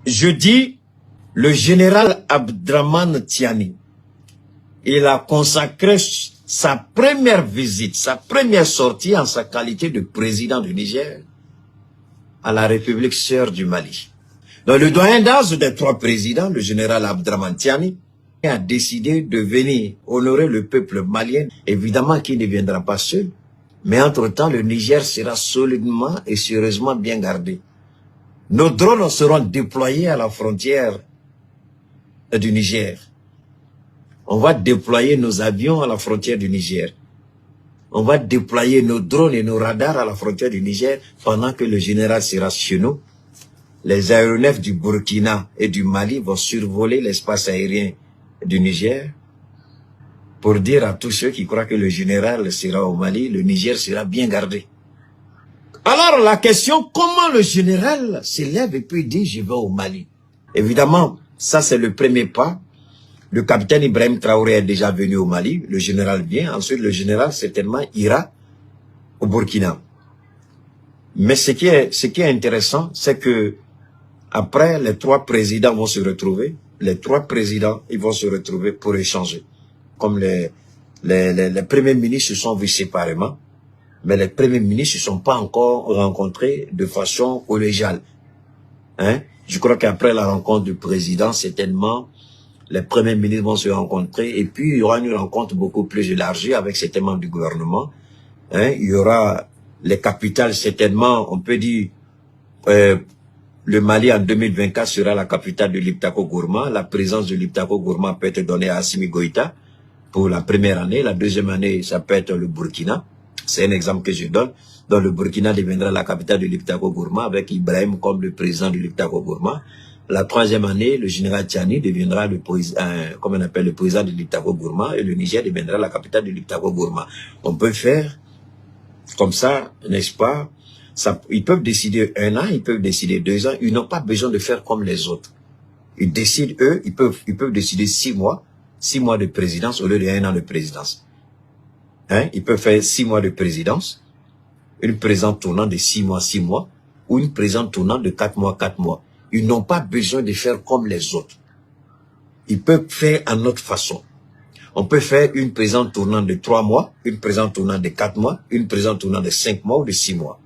Je dis, le général Abdraman Tiani, il a consacré sa première visite, sa première sortie en sa qualité de président du Niger à la République sœur du Mali. Donc le doyen d'âge des 3 présidents, le général Abdraman Tiani, a décidé de venir honorer le peuple malien. Évidemment qu'il ne viendra pas seul, mais entre-temps, le Niger sera solidement et sérieusement bien gardé. Nos drones seront déployés à la frontière du Niger. On va déployer nos avions à la frontière du Niger. On va déployer nos drones et nos radars à la frontière du Niger pendant que le général sera chez nous. Les aéronefs du Burkina et du Mali vont survoler l'espace aérien du Niger pour dire à tous ceux qui croient que le général sera au Mali, le Niger sera bien gardé. Alors la question, comment le général s'élève et puis dit je vais au Mali? Évidemment, ça c'est le premier pas. Le capitaine Ibrahim Traoré est déjà venu au Mali, le général vient, ensuite le général certainement ira au Burkina. Mais ce qui est intéressant, c'est que après les 3 présidents vont se retrouver, les 3 présidents ils vont se retrouver pour échanger. Comme les premiers ministres se sont vus séparément, mais les premiers ministres ne se sont pas encore rencontrés de façon collégiale. Hein? Je crois qu'après la rencontre du président, certainement, les premiers ministres vont se rencontrer et puis il y aura une rencontre beaucoup plus élargie avec certains membres du gouvernement. Hein? Il y aura les capitales, certainement, on peut dire, le Mali en 2024 sera la capitale de l'Iptako Gourma. La présence de l'Iptako Gourma peut être donnée à Assimi Goïta pour la première année. La deuxième année, ça peut être le Burkina. C'est un exemple que je donne. Donc le Burkina deviendra la capitale de l'Iptako Gourma avec Ibrahim comme le président de l'Iptako Gourma. La 3e année, le général Tiani deviendra le président de l'Iptako Gourma et le Niger deviendra la capitale de l'Iptako Gourma. On peut faire comme ça, n'est-ce pas? Ils peuvent décider 1 an, ils peuvent décider 2 ans. Ils n'ont pas besoin de faire comme les autres. Ils décident, eux, ils peuvent décider 6 mois de présidence au lieu de 1 an de présidence. Hein? Ils peuvent faire 6 mois de présidence, une présidence tournante de 6 mois, ou une présidence tournante de 4 mois. Ils n'ont pas besoin de faire comme les autres. Ils peuvent faire à notre façon. On peut faire une présidence tournante de 3 mois, une présidence tournante de 4 mois, une présidence tournante de 5 mois ou de 6 mois.